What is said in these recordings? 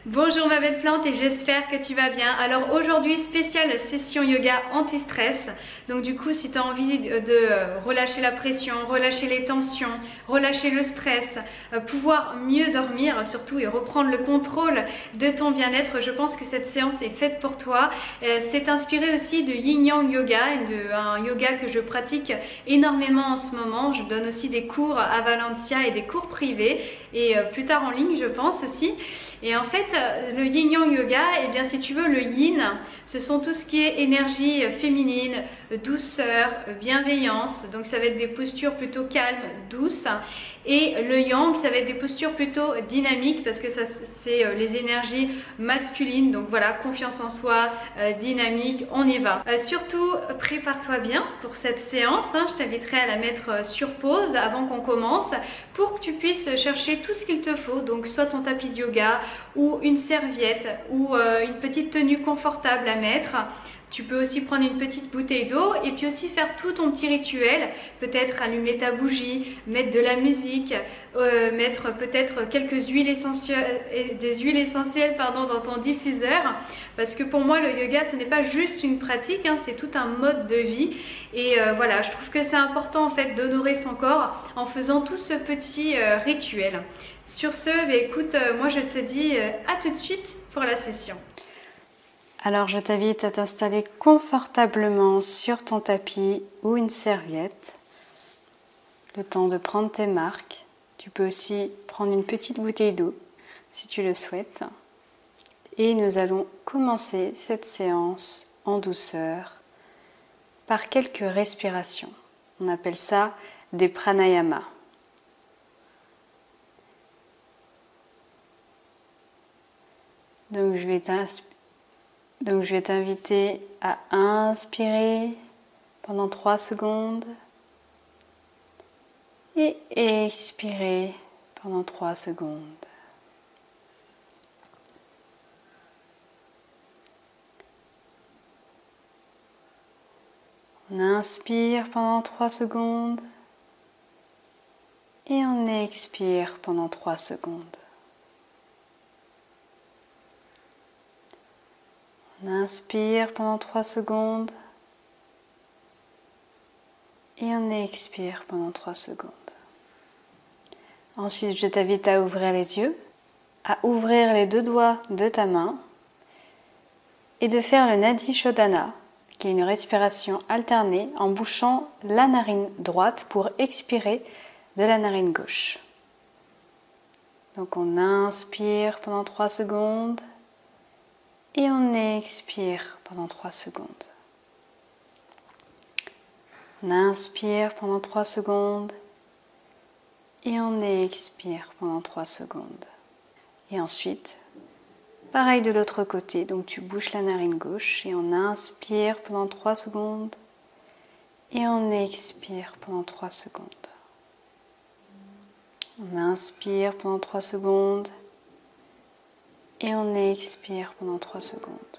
Bonjour ma belle plante et j'espère que tu vas bien. Alors aujourd'hui, spéciale session yoga anti-stress. Donc du coup, si tu as envie de relâcher la pression, relâcher les tensions, relâcher le stress, pouvoir mieux dormir surtout et reprendre le contrôle de ton bien-être, je pense que cette séance est faite pour toi. C'est inspiré aussi de Yin Yang Yoga, un yoga que je pratique énormément en ce moment. Je donne aussi des cours à Valencia et des cours privés et plus tard en ligne je pense aussi. Et en fait, le Yin Yang Yoga, eh bien, si tu veux, le Yin, ce sont tout ce qui est énergie féminine, douceur, bienveillance. Donc, ça va être des postures plutôt calmes, douces. Et le Yang, ça va être des postures plutôt dynamiques parce que ça, c'est les énergies masculines. Donc, voilà, confiance en soi, dynamique, on y va. Surtout, prépare-toi bien pour cette séance. Je t'inviterai à la mettre sur pause avant qu'on commence pour que tu puisses chercher tout ce qu'il te faut. Donc, soit ton tapis de yoga, ou une serviette ou une petite tenue confortable à mettre. Tu peux aussi prendre une petite bouteille d'eau et puis aussi faire tout ton petit rituel, peut-être allumer ta bougie, mettre de la musique, mettre peut-être quelques huiles essentielles, des huiles essentielles dans ton diffuseur, parce que pour moi le yoga ce n'est pas juste une pratique, c'est tout un mode de vie et voilà, je trouve que c'est important en fait d'honorer son corps en faisant tout ce petit rituel. Sur ce, écoute, moi je te dis à tout de suite pour la session. Alors je t'invite à t'installer confortablement sur ton tapis ou une serviette, le temps de prendre tes marques. Tu peux aussi prendre une petite bouteille d'eau si tu le souhaites. Et nous allons commencer cette séance en douceur par quelques respirations. On appelle ça des pranayamas. Donc je vais t'inviter à inspirer pendant 3 secondes et expirer pendant 3 secondes. On inspire pendant 3 secondes et on expire pendant 3 secondes. On inspire pendant 3 secondes et on expire pendant 3 secondes. Ensuite, je t'invite à ouvrir les yeux, à ouvrir les 2 doigts de ta main et de faire le Nadi Shodhana, qui est une respiration alternée en bouchant la narine droite pour expirer de la narine gauche. Donc on inspire pendant 3 secondes et on expire pendant 3 secondes. On inspire pendant 3 secondes et on expire pendant 3 secondes. Et ensuite, pareil de l'autre côté, donc tu bouches la narine gauche et on inspire pendant 3 secondes et on expire pendant 3 secondes. On inspire pendant 3 secondes et on expire pendant 3 secondes.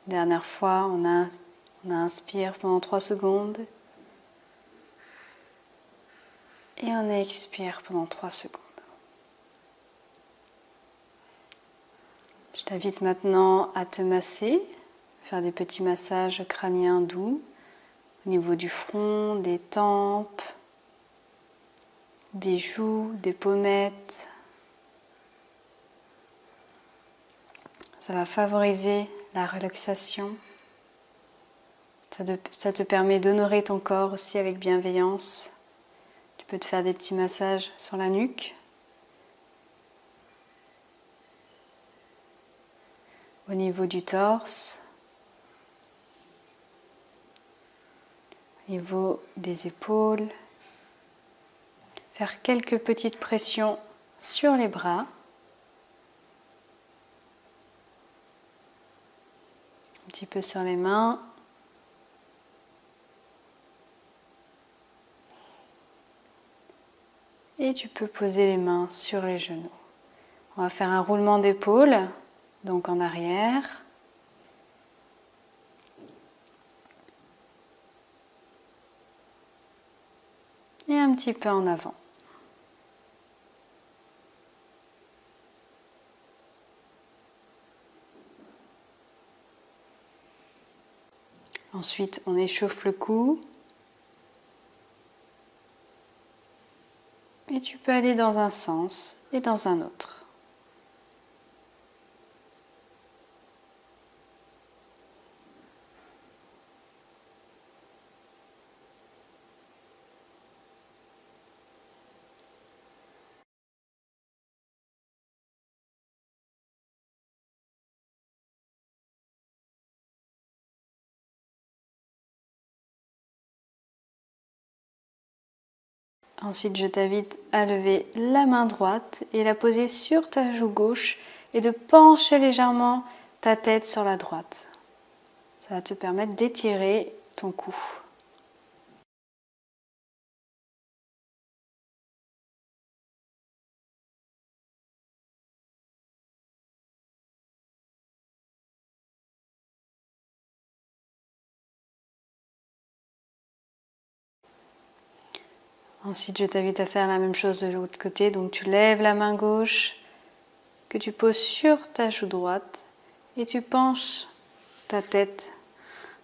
Dernière fois, on inspire pendant 3 secondes et on expire pendant 3 secondes. Je t'invite maintenant à te masser, faire des petits massages crâniens doux au niveau du front, des tempes, des joues, des pommettes. Ça va favoriser la relaxation. Ça te permet d'honorer ton corps aussi avec bienveillance. Tu peux te faire des petits massages sur la nuque. Au niveau du torse. Au niveau des épaules. Faire quelques petites pressions sur les bras. Un petit peu sur les mains. Et tu peux poser les mains sur les genoux. On va faire un roulement d'épaule, donc en arrière. Et un petit peu en avant. Ensuite, on échauffe le cou. Et tu peux aller dans un sens et dans un autre. Ensuite, je t'invite à lever la main droite et la poser sur ta joue gauche et de pencher légèrement ta tête sur la droite. Ça va te permettre d'étirer ton cou. Ensuite, je t'invite à faire la même chose de l'autre côté. Donc, tu lèves la main gauche que tu poses sur ta joue droite et tu penches ta tête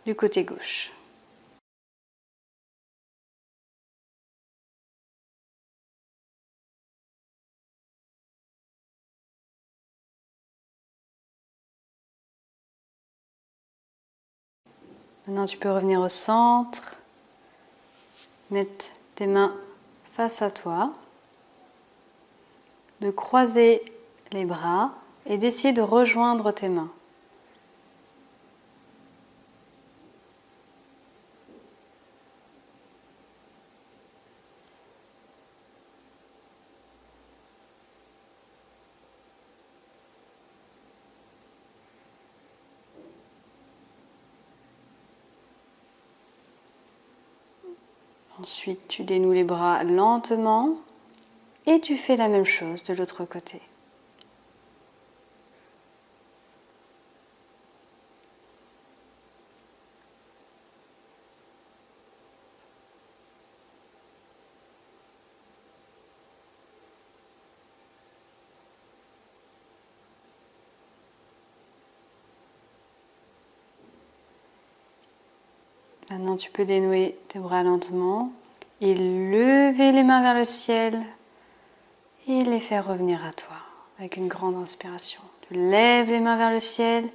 du côté gauche. Maintenant, tu peux revenir au centre, mettre tes mains face à toi, de croiser les bras et d'essayer de rejoindre tes mains. Ensuite, tu dénoues les bras lentement et tu fais la même chose de l'autre côté. Maintenant, tu peux dénouer tes bras lentement et lever les mains vers le ciel et les faire revenir à toi avec une grande inspiration. Tu lèves les mains vers le ciel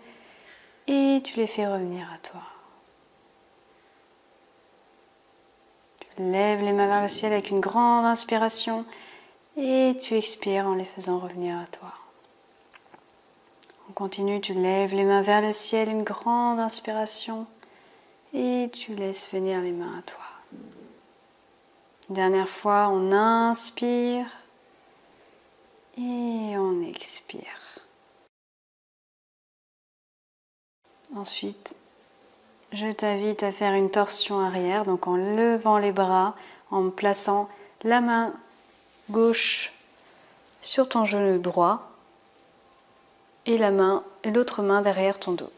et tu les fais revenir à toi. Tu lèves les mains vers le ciel avec une grande inspiration et tu expires en les faisant revenir à toi. On continue, tu lèves les mains vers le ciel, une grande inspiration. Et tu laisses venir les mains à toi. Dernière fois, on inspire et on expire. Ensuite, je t'invite à faire une torsion arrière, donc en levant les bras, en plaçant la main gauche sur ton genou droit et l'autre main derrière ton dos.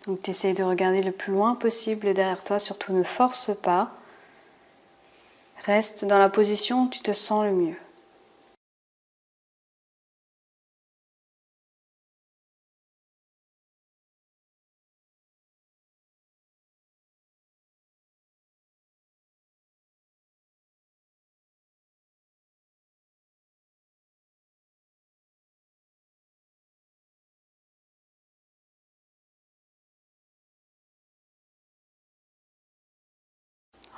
Donc tu essayes de regarder le plus loin possible derrière toi, surtout ne force pas. Reste dans la position où tu te sens le mieux.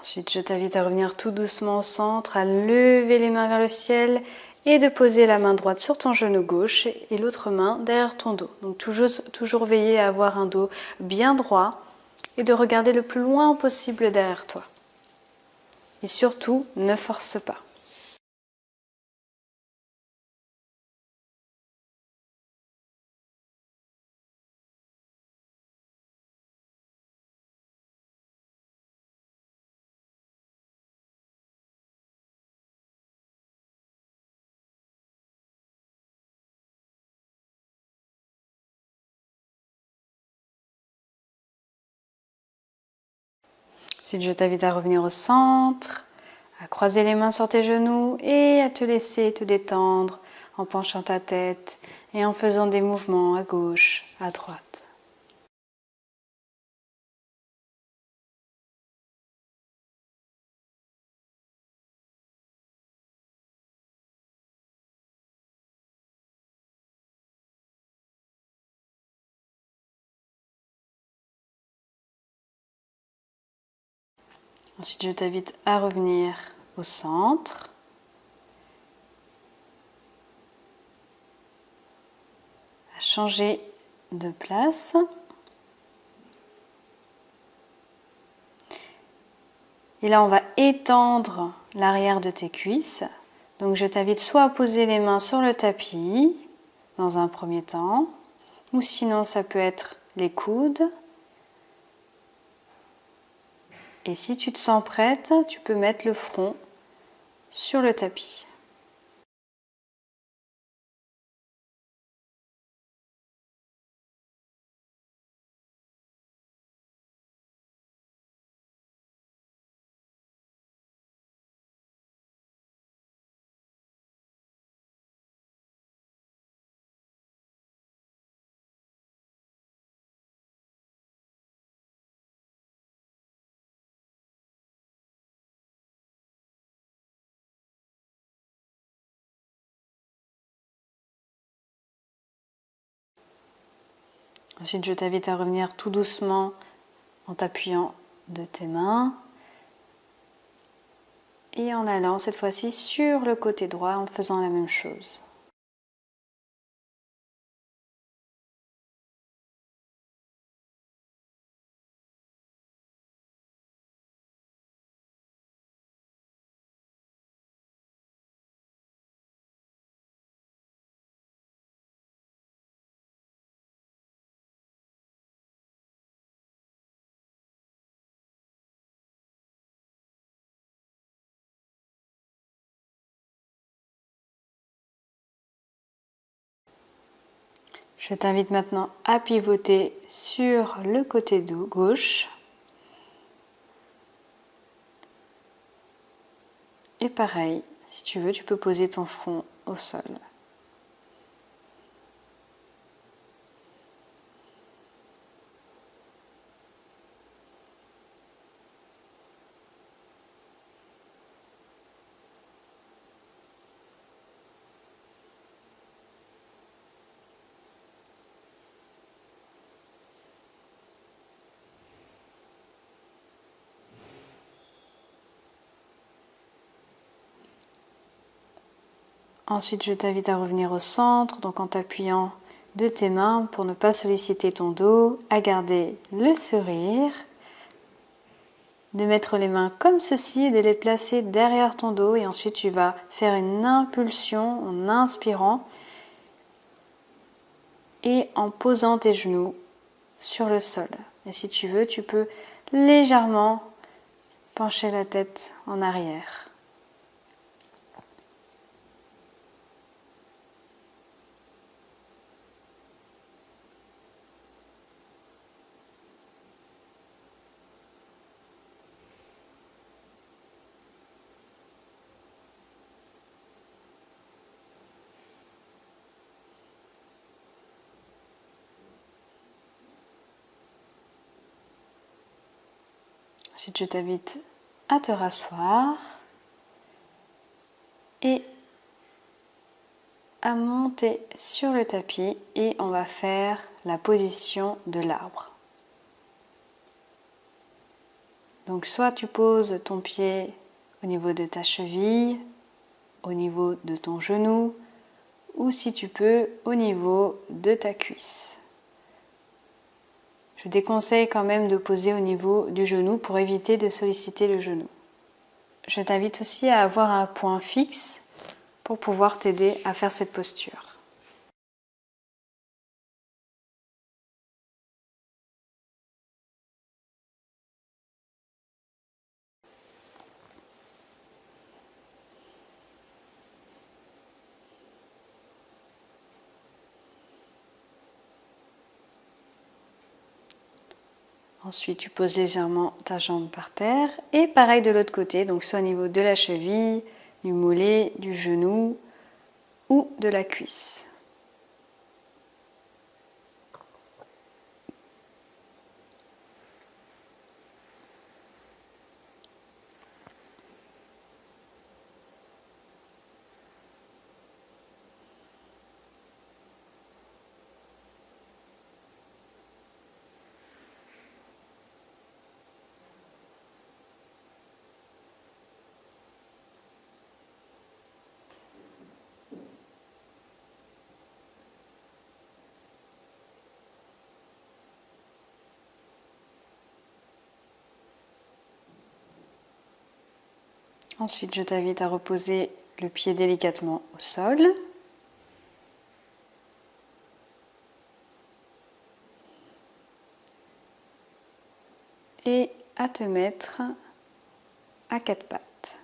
Ensuite, je t'invite à revenir tout doucement au centre, à lever les mains vers le ciel et de poser la main droite sur ton genou gauche et l'autre main derrière ton dos. Donc toujours veiller à avoir un dos bien droit et de regarder le plus loin possible derrière toi. Et surtout, ne force pas. Ensuite, je t'invite à revenir au centre, à croiser les mains sur tes genoux et à te laisser te détendre en penchant ta tête et en faisant des mouvements à gauche, à droite. Ensuite, je t'invite à revenir au centre. À changer de place. Et là, on va étendre l'arrière de tes cuisses. Donc, je t'invite soit à poser les mains sur le tapis, dans un premier temps, ou sinon, ça peut être les coudes. Et si tu te sens prête, tu peux mettre le front sur le tapis. Ensuite, je t'invite à revenir tout doucement en t'appuyant de tes mains et en allant cette fois-ci sur le côté droit en faisant la même chose. Je t'invite maintenant à pivoter sur le côté gauche. Et pareil, si tu veux, tu peux poser ton front au sol. Ensuite, je t'invite à revenir au centre, donc en t'appuyant de tes mains pour ne pas solliciter ton dos, à garder le sourire, de mettre les mains comme ceci, de les placer derrière ton dos et ensuite tu vas faire une impulsion en inspirant et en posant tes genoux sur le sol. Et si tu veux, tu peux légèrement pencher la tête en arrière. Ensuite, je t'invite à te rasseoir et à monter sur le tapis et on va faire la position de l'arbre. Donc soit tu poses ton pied au niveau de ta cheville, au niveau de ton genou ou si tu peux au niveau de ta cuisse. Je déconseille quand même de poser au niveau du genou pour éviter de solliciter le genou. Je t'invite aussi à avoir un point fixe pour pouvoir t'aider à faire cette posture. Ensuite, tu poses légèrement ta jambe par terre et pareil de l'autre côté, donc soit au niveau de la cheville, du mollet, du genou ou de la cuisse. Ensuite, je t'invite à reposer le pied délicatement au sol. Et à te mettre à quatre pattes.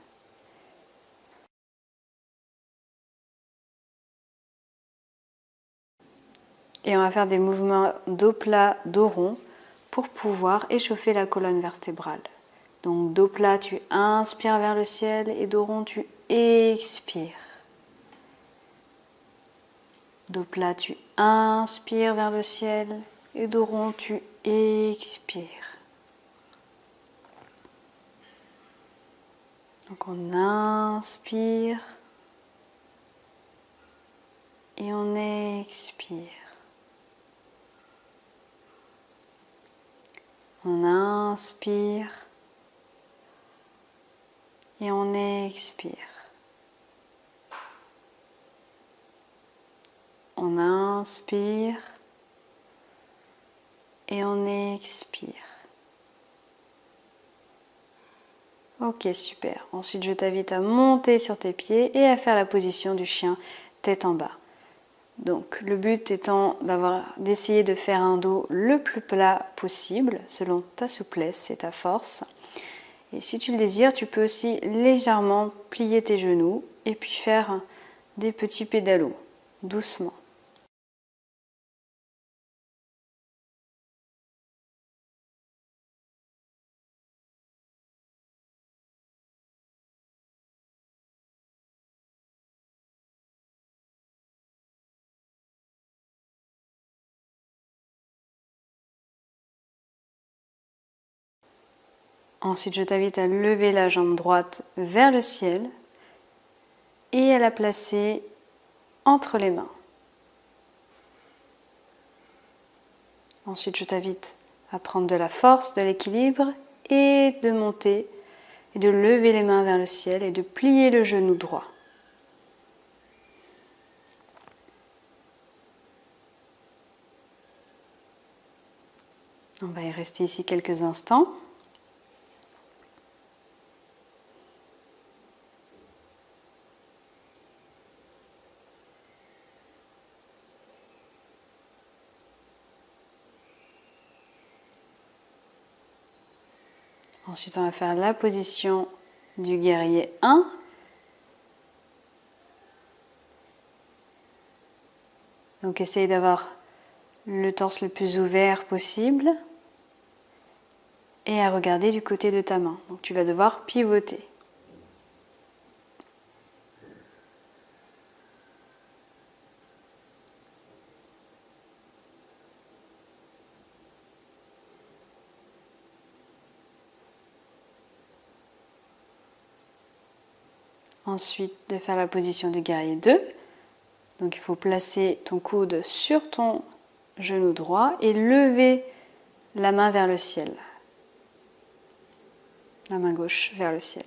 Et on va faire des mouvements dos plat, dos rond pour pouvoir échauffer la colonne vertébrale. Donc dos plat, tu inspires vers le ciel et dos rond, tu expires. Dos plat, tu inspires vers le ciel et dos rond, tu expires. Donc on inspire et on expire. On inspire et on expire. On inspire et on expire. Ok, super. Ensuite, je t'invite à monter sur tes pieds et à faire la position du chien tête en bas. Donc, le but étant d'essayer de faire un dos le plus plat possible, selon ta souplesse et ta force. Et si tu le désires, tu peux aussi légèrement plier tes genoux et puis faire des petits pédalos, doucement. Ensuite, je t'invite à lever la jambe droite vers le ciel et à la placer entre les mains. Ensuite, je t'invite à prendre de la force, de l'équilibre et de monter et de lever les mains vers le ciel et de plier le genou droit. On va y rester ici quelques instants. Ensuite, on va faire la position du guerrier 1. Donc, essaye d'avoir le torse le plus ouvert possible et à regarder du côté de ta main. Donc, tu vas devoir pivoter. Ensuite, de faire la position du guerrier 2. Donc, il faut placer ton coude sur ton genou droit et lever la main vers le ciel. La main gauche vers le ciel.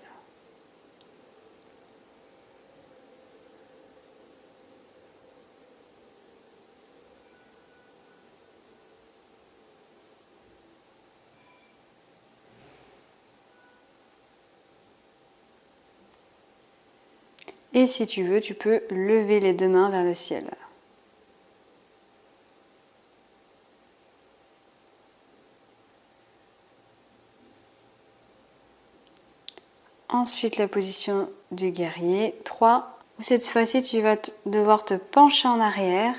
Et si tu veux, tu peux lever les deux mains vers le ciel. Ensuite, la position du guerrier 3. Cette fois-ci, tu vas devoir te pencher en arrière,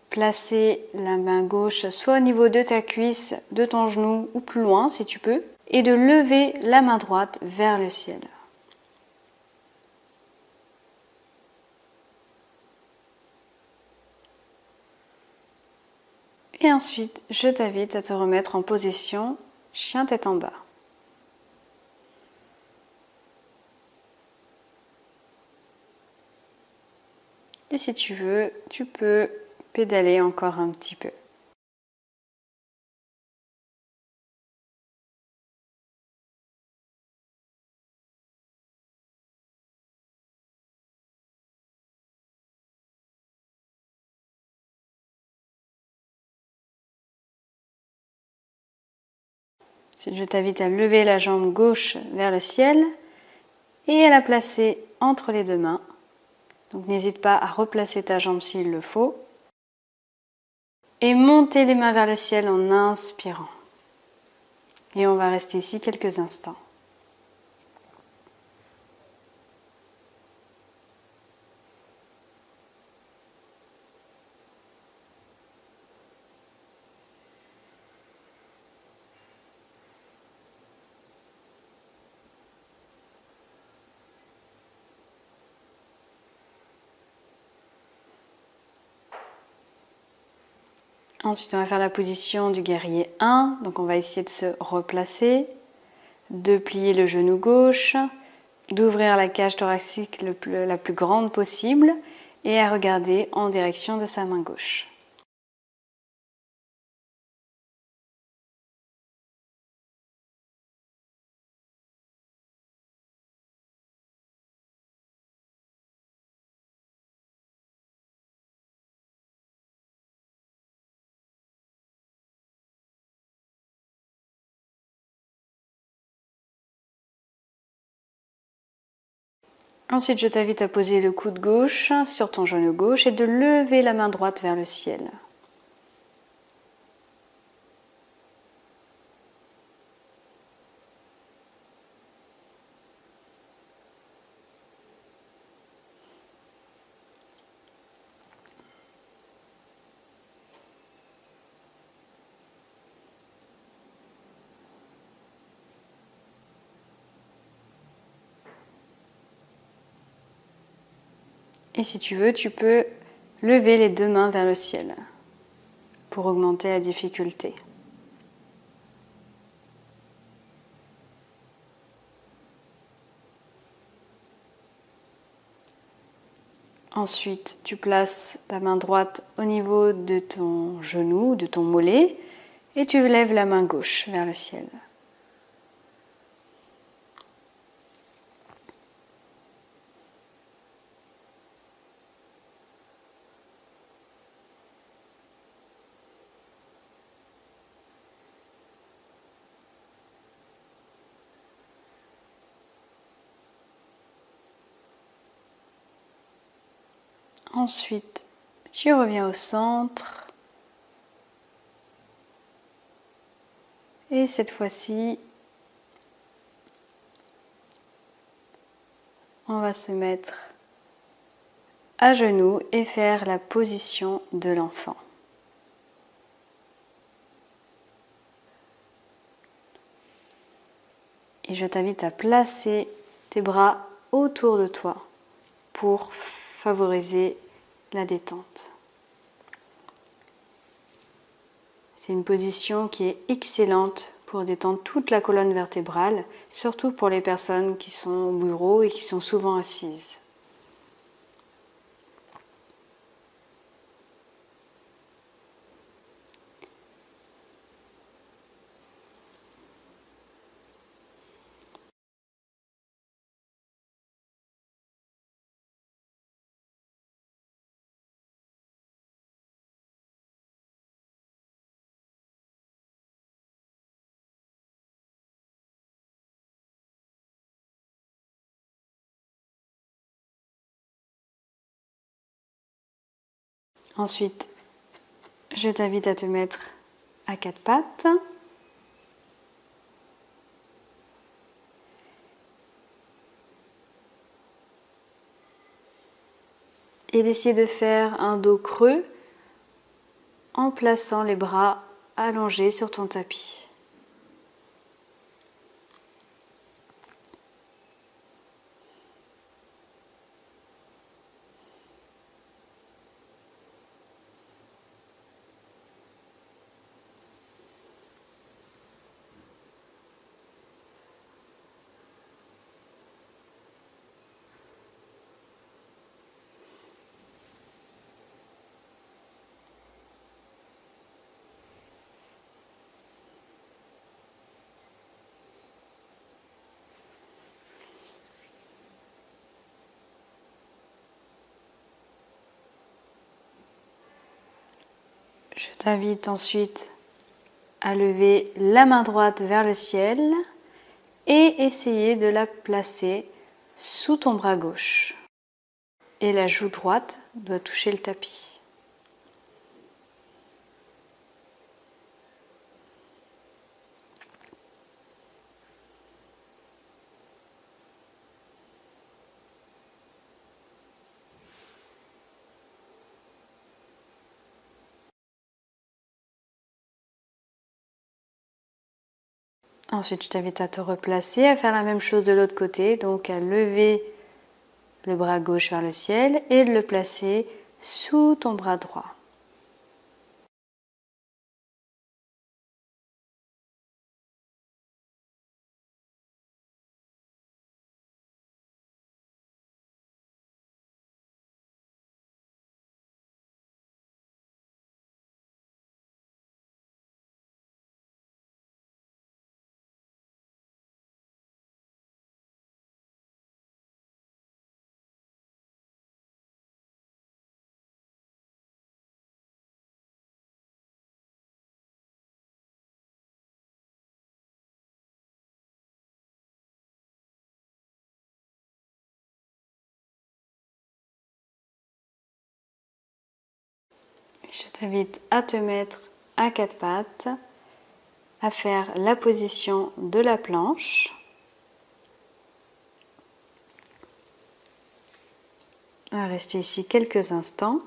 placer la main gauche soit au niveau de ta cuisse, de ton genou ou plus loin si tu peux, et de lever la main droite vers le ciel. Et ensuite, je t'invite à te remettre en position chien tête en bas. Et si tu veux, tu peux pédaler encore un petit peu. Je t'invite à lever la jambe gauche vers le ciel et à la placer entre les deux mains. Donc n'hésite pas à replacer ta jambe s'il le faut. Et monter les mains vers le ciel en inspirant. Et on va rester ici quelques instants. Ensuite, on va faire la position du guerrier 1. Donc, on va essayer de se replacer, de plier le genou gauche, d'ouvrir la cage thoracique la plus grande possible et à regarder en direction de sa main gauche. Ensuite, je t'invite à poser le coude gauche sur ton genou gauche et de lever la main droite vers le ciel. Et si tu veux, tu peux lever les deux mains vers le ciel pour augmenter la difficulté. Ensuite, tu places ta main droite au niveau de ton genou, de ton mollet, et tu lèves la main gauche vers le ciel. Ensuite, tu reviens au centre. Et cette fois-ci, on va se mettre à genoux et faire la position de l'enfant. Et je t'invite à placer tes bras autour de toi pour favoriser la détente. C'est une position qui est excellente pour détendre toute la colonne vertébrale, surtout pour les personnes qui sont au bureau et qui sont souvent assises. Ensuite, je t'invite à te mettre à quatre pattes. Et d'essayer de faire un dos creux en plaçant les bras allongés sur ton tapis. Je t'invite ensuite à lever la main droite vers le ciel et essayer de la placer sous ton bras gauche. Et la joue droite doit toucher le tapis. Ensuite, je t'invite à te replacer, à faire la même chose de l'autre côté, donc à lever le bras gauche vers le ciel et le placer sous ton bras droit. Je t'invite à te mettre à quatre pattes, à faire la position de la planche. On va rester ici quelques instants.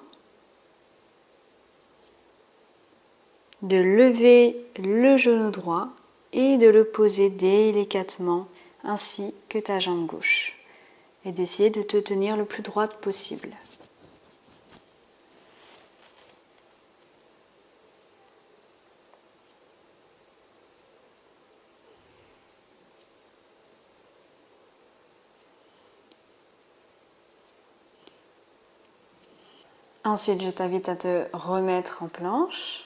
De lever le genou droit et de le poser délicatement ainsi que ta jambe gauche. Et d'essayer de te tenir le plus droite possible. Ensuite, je t'invite à te remettre en planche.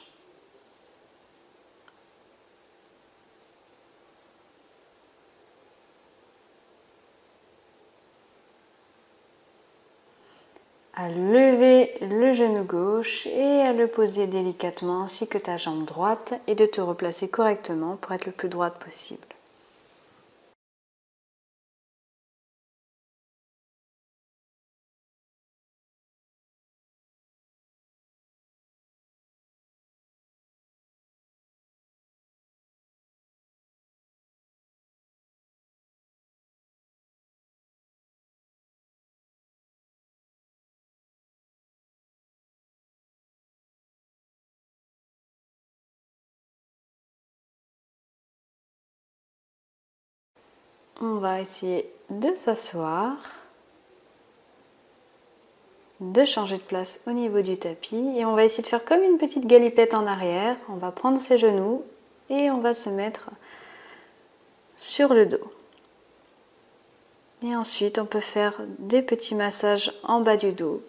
À lever le genou gauche et à le poser délicatement ainsi que ta jambe droite et de te replacer correctement pour être le plus droite possible. On va essayer de s'asseoir, de changer de place au niveau du tapis et on va essayer de faire comme une petite galipette en arrière. On va prendre ses genoux et on va se mettre sur le dos. Et ensuite, on peut faire des petits massages en bas du dos.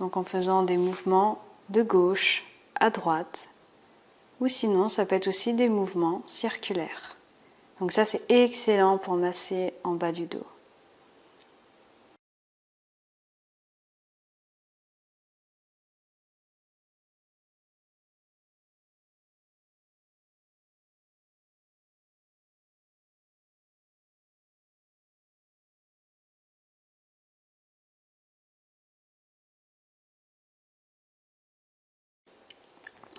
Donc en faisant des mouvements de gauche à droite. Ou sinon, ça peut être aussi des mouvements circulaires. Donc ça, c'est excellent pour masser en bas du dos.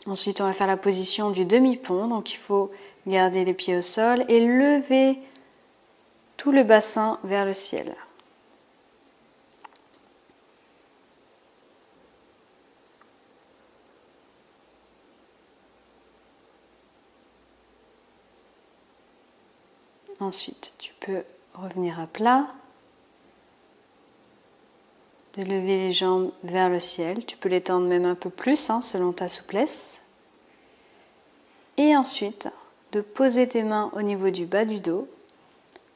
Ensuite, on va faire la position du demi-pont. Donc il faut garder les pieds au sol et lever tout le bassin vers le ciel. Ensuite, tu peux revenir à plat, de lever les jambes vers le ciel. Tu peux les tendre même un peu plus selon ta souplesse. Et ensuite, de poser tes mains au niveau du bas du dos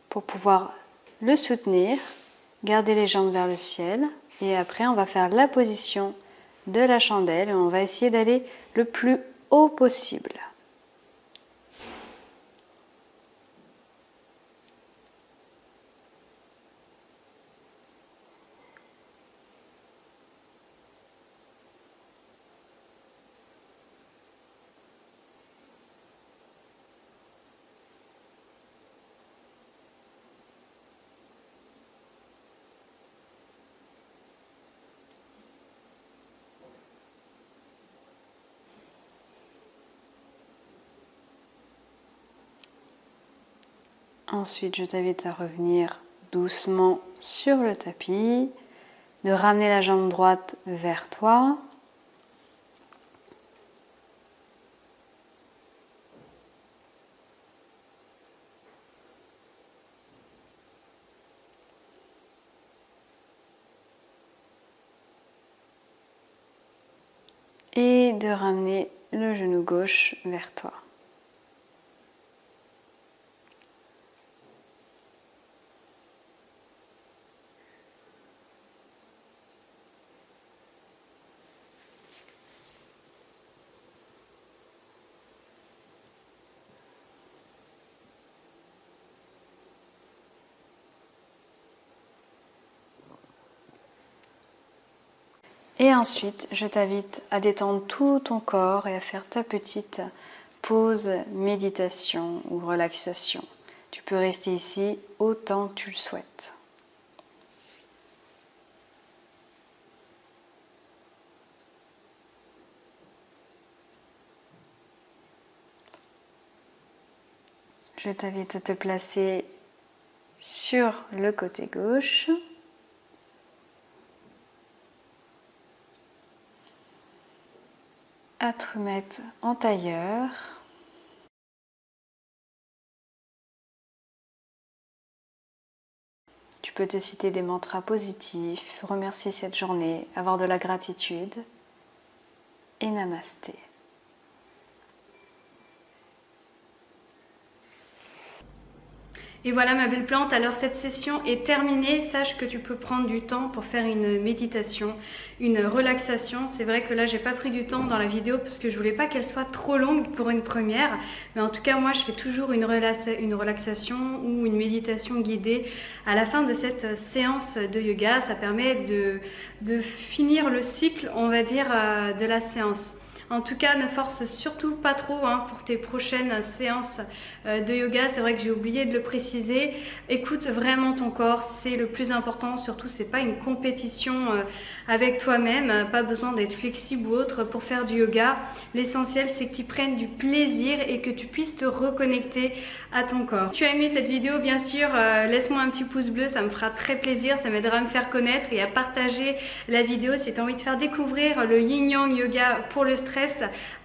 pour pouvoir le soutenir, garder les jambes vers le ciel. Et après, on va faire la position de la chandelle et on va essayer d'aller le plus haut possible. Ensuite, je t'invite à revenir doucement sur le tapis, de ramener la jambe droite vers toi. Et de ramener le genou gauche vers toi. Et ensuite, je t'invite à détendre tout ton corps et à faire ta petite pause méditation ou relaxation. Tu peux rester ici autant que tu le souhaites. Je t'invite à te placer sur le côté gauche. À te remettre en tailleur. Tu peux te citer des mantras positifs, remercier cette journée, avoir de la gratitude et namasté. Et voilà ma belle plante, alors cette session est terminée. Sache que tu peux prendre du temps pour faire une méditation, une relaxation. C'est vrai que là j'ai pas pris du temps dans la vidéo parce que je voulais pas qu'elle soit trop longue pour une première. Mais en tout cas moi je fais toujours une relaxation ou une méditation guidée à la fin de cette séance de yoga. Ça permet de finir le cycle, on va dire, de la séance. En tout cas, ne force surtout pas trop pour tes prochaines séances de yoga. C'est vrai que j'ai oublié de le préciser. Écoute vraiment ton corps, c'est le plus important. Surtout, c'est pas une compétition avec toi-même. Pas besoin d'être flexible ou autre pour faire du yoga. L'essentiel, c'est que tu prennes du plaisir et que tu puisses te reconnecter à ton corps. Si tu as aimé cette vidéo, bien sûr, laisse-moi un petit pouce bleu. Ça me fera très plaisir. Ça m'aidera à me faire connaître et à partager la vidéo si tu as envie de faire découvrir le Yin Yang Yoga pour le stress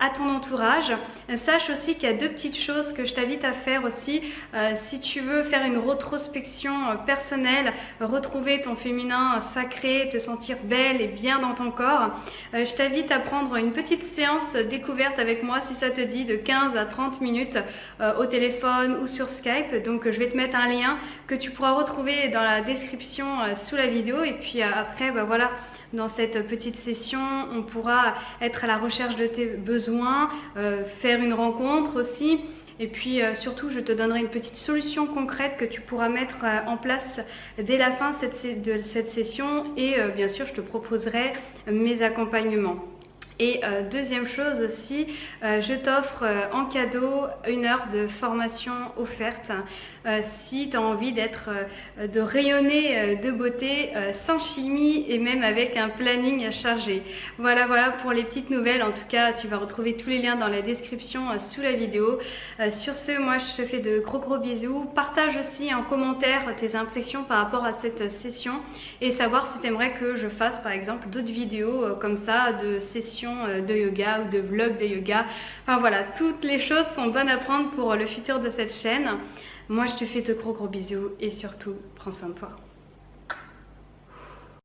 à ton entourage. Sache aussi qu'il y a deux petites choses que je t'invite à faire aussi. Si tu veux faire une rétrospection personnelle, retrouver ton féminin sacré, te sentir belle et bien dans ton corps, je t'invite à prendre une petite séance découverte avec moi si ça te dit, de 15 à 30 minutes au téléphone ou sur Skype. Donc je vais te mettre un lien que tu pourras retrouver dans la description sous la vidéo. Et puis après, voilà, dans cette petite session, on pourra être à la recherche de tes besoins, faire une rencontre aussi. Et puis surtout, je te donnerai une petite solution concrète que tu pourras mettre en place dès la fin de cette session. Et bien sûr, je te proposerai mes accompagnements. Et deuxième chose aussi, je t'offre en cadeau 1 heure de formation offerte si tu as envie de rayonner de beauté sans chimie et même avec un planning chargé. Voilà pour les petites nouvelles. En tout cas, tu vas retrouver tous les liens dans la description sous la vidéo. Sur ce, moi je te fais de gros bisous. Partage aussi en commentaire tes impressions par rapport à cette session et savoir si tu aimerais que je fasse par exemple d'autres vidéos comme ça, de sessions de yoga ou de vlogs de yoga. Enfin voilà, toutes les choses sont bonnes à prendre pour le futur de cette chaîne. Moi je te fais de gros bisous et surtout prends soin de toi.